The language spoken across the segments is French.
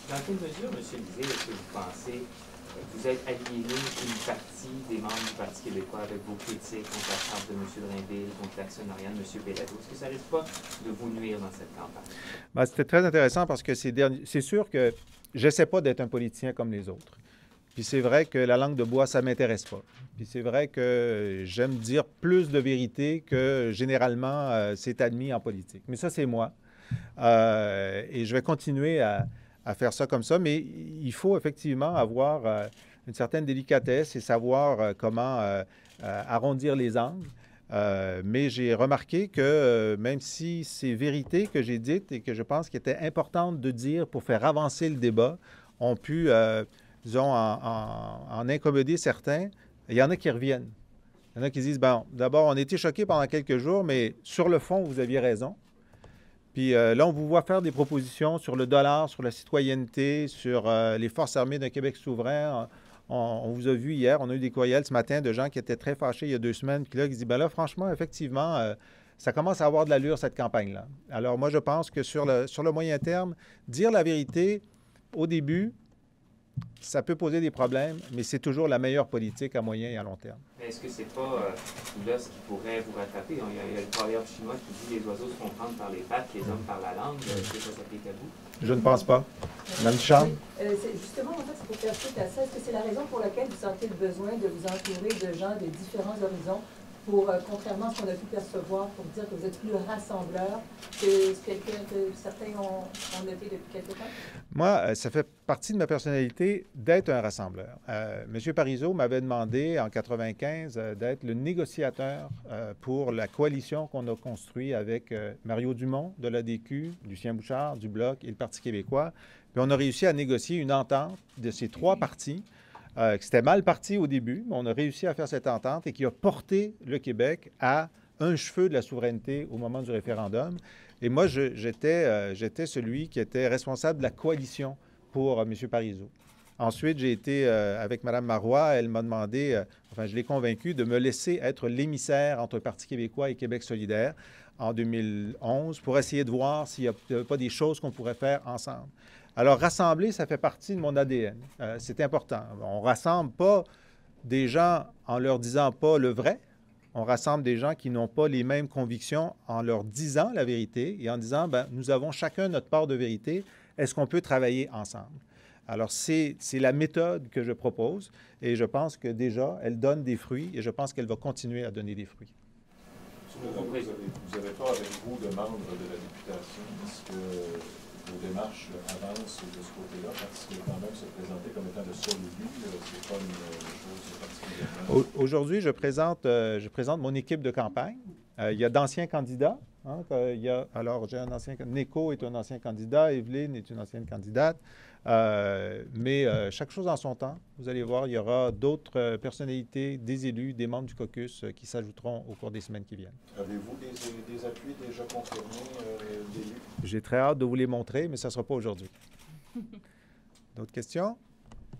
Dans quelle mesure, M. Lisée, est-ce que vous pensez que vous êtes aliéné une partie des membres du Parti québécois avec vos critiques contre la charte de M. Drainville, contre l'actionnariat de M. Béladeau? Est-ce que ça risque pas de vous nuire dans cette campagne? Ben, c'était très intéressant parce que c'est sûr que j'essaie pas d'être un politicien comme les autres. Puis c'est vrai que la langue de bois, ça ne m'intéresse pas. Puis c'est vrai que j'aime dire plus de vérité que généralement c'est admis en politique. Mais ça, c'est moi. Et je vais continuer à faire ça comme ça. Mais il faut effectivement avoir une certaine délicatesse et savoir comment arrondir les angles. Mais j'ai remarqué que même si c'est vérité que j'ai dites et que je pense qu'il était importante de dire pour faire avancer le débat, ont pu disons, en incommoder certains, il y en a qui reviennent. Il y en a qui disent, bon, d'abord, on a été choqués pendant quelques jours, mais sur le fond, vous aviez raison. Puis là, on vous voit faire des propositions sur le dollar, sur la citoyenneté, sur les forces armées d'un Québec souverain. On vous a vu hier, on a eu des courriels ce matin de gens qui étaient très fâchés il y a 2 semaines, puis là, qui disent, ben là, franchement, effectivement, ça commence à avoir de l'allure, cette campagne-là. Alors moi, je pense que sur le moyen terme, dire la vérité au début, ça peut poser des problèmes, mais c'est toujours la meilleure politique à moyen et à long terme. Est-ce que c'est pas là ce qui pourrait vous rattraper? Il y a le proverbe chinois qui dit les oiseaux se font prendre par les pattes, les hommes par la langue. Est-ce que ça s'applique à vous? Je ne pense pas. Mme Ducharme? Justement, en fait, c'est pour faire suite à ça. Est-ce que c'est la raison pour laquelle vous sentez le besoin de vous entourer de gens de différents horizons pour, contrairement à ce qu'on a pu percevoir, pour dire que vous êtes plus rassembleur que certains ont noté depuis quelque temps? Moi, ça fait partie de ma personnalité d'être un rassembleur. M. Parizeau m'avait demandé en 1995 d'être le négociateur pour la coalition qu'on a construite avec Mario Dumont de l'ADQ, Lucien Bouchard du Bloc et le Parti québécois. Puis on a réussi à négocier une entente de ces 3 partis. C'était mal parti au début, mais on a réussi à faire cette entente et qui a porté le Québec à un cheveu de la souveraineté au moment du référendum. Et moi, j'étais celui qui était responsable de la coalition pour M. Parizeau. Ensuite, j'ai été avec Mme Marois. Elle m'a demandé, enfin, je l'ai convaincu de me laisser être l'émissaire entre Parti québécois et Québec solidaire en 2011 pour essayer de voir s'il n'y avait pas des choses qu'on pourrait faire ensemble. Alors, rassembler, ça fait partie de mon ADN. C'est important. On ne rassemble pas des gens en leur disant pas le vrai. On rassemble des gens qui n'ont pas les mêmes convictions en leur disant la vérité et en disant, bien, nous avons chacun notre part de vérité. Est-ce qu'on peut travailler ensemble? Alors, c'est la méthode que je propose et je pense que déjà, elle donne des fruits et je pense qu'elle va continuer à donner des fruits. Vous n'avez pas avec vous de membres de la députation. Est-ce que vos démarches avancent de ce côté-là? Parce que quand même se présenter comme étant le seul élu, c'est pas une chose particulièrement. Aujourd'hui, je présente mon équipe de campagne. Il y a d'anciens candidats. Hein, alors, j'ai un ancien... Neko est un ancien candidat, Evelyne est une ancienne candidate. Mais chaque chose en son temps. Vous allez voir, il y aura d'autres personnalités, des élus, des membres du caucus qui s'ajouteront au cours des semaines qui viennent. Avez-vous des appuis déjà confirmés d'élus? J'ai très hâte de vous les montrer, mais ça ne sera pas aujourd'hui. D'autres questions?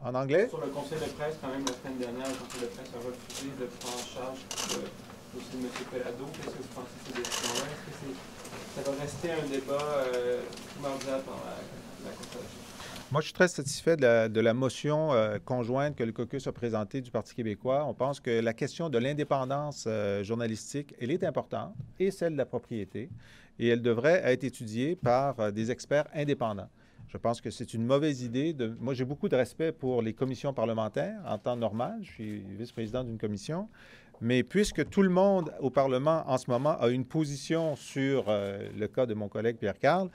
En anglais? Sur le conseil de presse, quand même, la semaine dernière, le conseil de presse a refusé de prendre en charge aussi de M. Béladeau. Qu'est-ce que vous pensez de ces décisions-là? Est-ce que ça va rester un débat primordial pendant la consultation? Moi, je suis très satisfait de la motion conjointe que le caucus a présentée du Parti québécois. On pense que la question de l'indépendance journalistique, elle est importante, et celle de la propriété, et elle devrait être étudiée par des experts indépendants. Je pense que c'est une mauvaise idée. Moi, j'ai beaucoup de respect pour les commissions parlementaires en temps normal. Je suis vice-président d'une commission. Mais puisque tout le monde au Parlement en ce moment a une position sur le cas de mon collègue Pierre-Carl,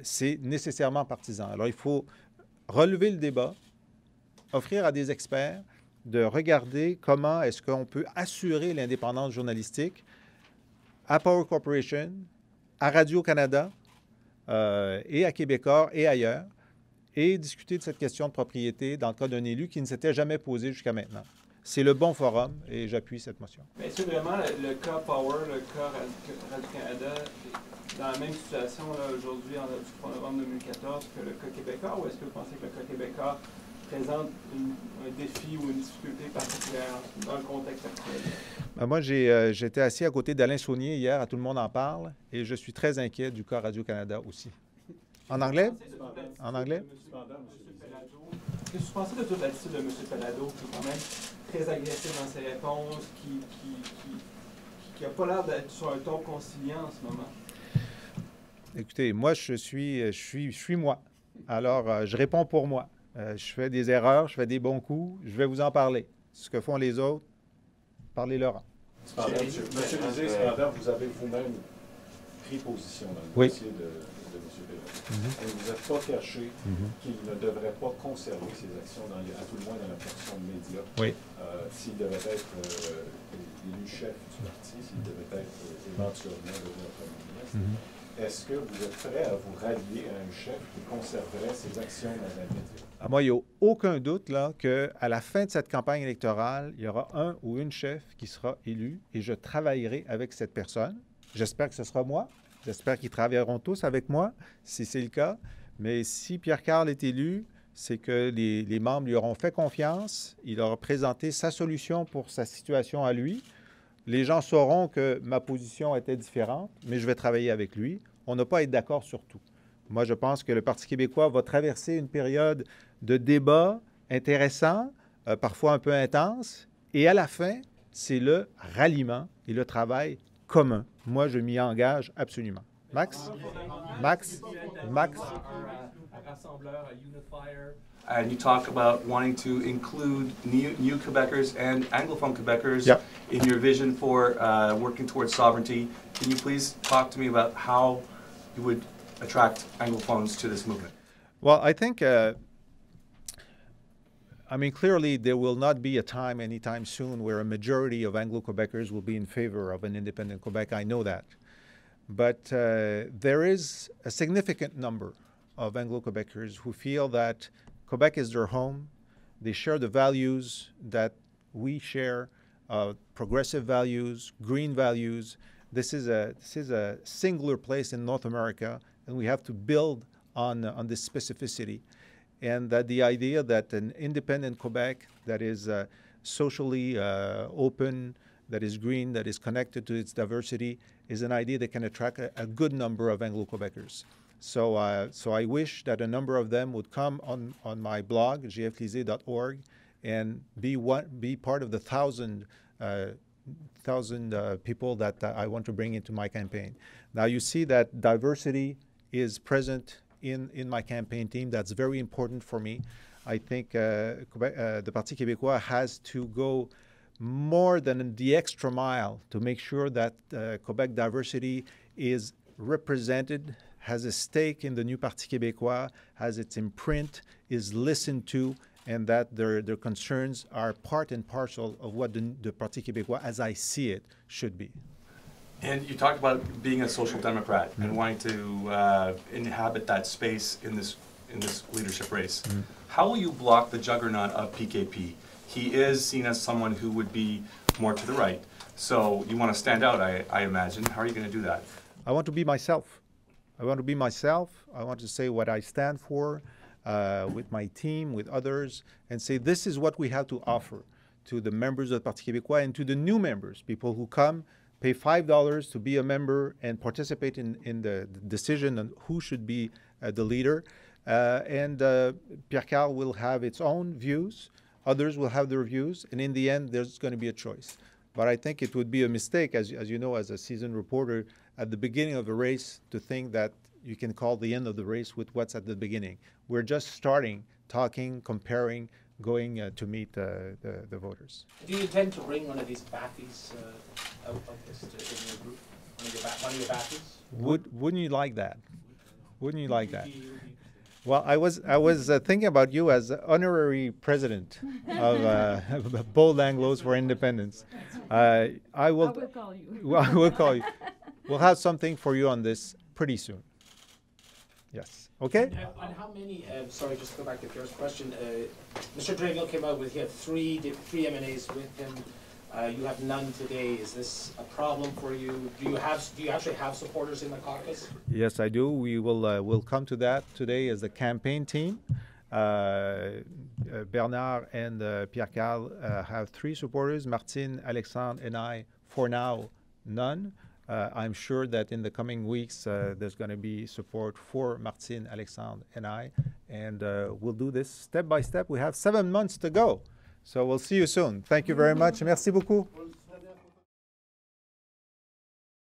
c'est nécessairement partisan. Alors, il faut relever le débat, offrir à des experts de regarder comment est-ce qu'on peut assurer l'indépendance journalistique à Power Corporation, à Radio-Canada et à Québecor et ailleurs, et discuter de cette question de propriété dans le cas d'un élu qui ne s'était jamais posé jusqu'à maintenant. C'est le bon forum et j'appuie cette motion. Mais est-ce que vraiment le cas Power, le cas Radio-Canada, dans la même situation aujourd'hui, du 3 novembre 2014, que le cas québécois, ou est-ce que vous pensez que le cas québécois présente un défi ou une difficulté particulière dans le contexte actuel? Moi, j'étais assis à côté d'Alain Saunier hier, à Tout le monde en parle, et je suis très inquiet du cas Radio-Canada aussi. En anglais? En anglais? Qu'est-ce que vous pensez de toute l'attitude de M. Pellado, qui est quand même très agressif dans ses réponses, qui n'a pas l'air d'être sur un ton conciliant en ce moment? Écoutez, moi, je suis moi. Alors, je réponds pour moi. Je fais des erreurs, je fais des bons coups, je vais vous en parler. Ce que font les autres, parlez-leur. Cependant, M. Lisée, cependant, vous avez vous-même pris position dans le dossier de M. Pellado. Et vous n'êtes pas caché qu'il ne devrait pas conserver ses actions, à tout le moins dans la portion média. Oui. S'il devait être élu chef du parti, s'il devait être éventuellement devenu premier ministre. Est-ce que vous êtes prêt à vous rallier à un chef qui conserverait ses actions dans un média? Moi, il n'y a aucun doute là, qu'à la fin de cette campagne électorale, il y aura un ou une chef qui sera élu et je travaillerai avec cette personne. J'espère que ce sera moi. J'espère qu'ils travailleront tous avec moi, si c'est le cas. Mais si Pierre-Karl est élu, c'est que les membres lui auront fait confiance. Il aura présenté sa solution pour sa situation à lui. Les gens sauront que ma position était différente, mais je vais travailler avec lui. On n'a pas à être d'accord sur tout. Moi, je pense que le Parti québécois va traverser une période de débat intéressant, parfois un peu intense, et à la fin, c'est le ralliement et le travail commun. Moi, je m'y engage absolument. Max? Max? Max? And you talk about wanting to include new Quebecers and Anglophone Quebecers in your vision for working towards sovereignty. Can you please talk to me about how you would attract Anglophones to this movement? Well, I think, clearly there will not be a time anytime soon where a majority of Anglo-Quebecers will be in favor of an independent Quebec. I know that. But there is a significant number of Anglo-Quebecers who feel that Quebec is their home. They share the values that we share, progressive values, green values. This is a singular place in North America, and we have to build on this specificity. And that the idea that an independent Quebec that is socially open, that is green, that is connected to its diversity, is an idea that can attract a good number of Anglo-Quebecers. So I wish that a number of them would come on my blog, gflisée.org, and be part of the 1,000 people that I want to bring into my campaign. Now you see that diversity is present in my campaign team. That's very important for me. I think the Parti québécois has to go more than the extra mile to make sure that Quebec diversity is represented, has a stake in the new Parti québécois, has its imprint, is listened to, and that their concerns are part and parcel of what the Parti québécois, as I see it, should be. And you talked about being a social democrat and wanting to inhabit that space in this leadership race. How will you block the juggernaut of PKP? He is seen as someone who would be more to the right. So you want to stand out, I imagine. How are you going to do that? I want to be myself. I want to be myself. I want to say what I stand for with my team, with others, and say this is what we have to offer to the members of the Parti québécois and to the new members, people who come, pay $5 to be a member and participate in the decision on who should be the leader. Pierre-Karl will have its own views. Others will have their views. And in the end, there's going to be a choice. But I think it would be a mistake, as you know, as a seasoned reporter, at the beginning of a race to think that you can call the end of the race with what's at the beginning. We're just starting, talking, comparing, going to meet the voters. Do you intend to bring one of these Baffies out like this in your group? One of your Baffies? Wouldn't you like that? Wouldn't you like that? Well, I was thinking about you as honorary president of Bold Anglos for Independence. I will call you. Well, I will call you. We'll have something for you on this pretty soon. Yes. Okay? And how many, sorry, just to go back to Pierre's question, Mr. Drainville came out with, he had three MNAs with him. You have none today. Is this a problem for you? Do you actually have supporters in the caucus? Yes, I do. We will we'll come to that today as the campaign team. Bernard and Pierre-Karl have 3 supporters. Martine, Alexandre, and I, for now, none. I'm sure that in the coming weeks, there's going to be support for Martine, Alexandre, and I, and we'll do this step by step. We have 7 months to go, so we'll see you soon. Thank you very much. Merci beaucoup.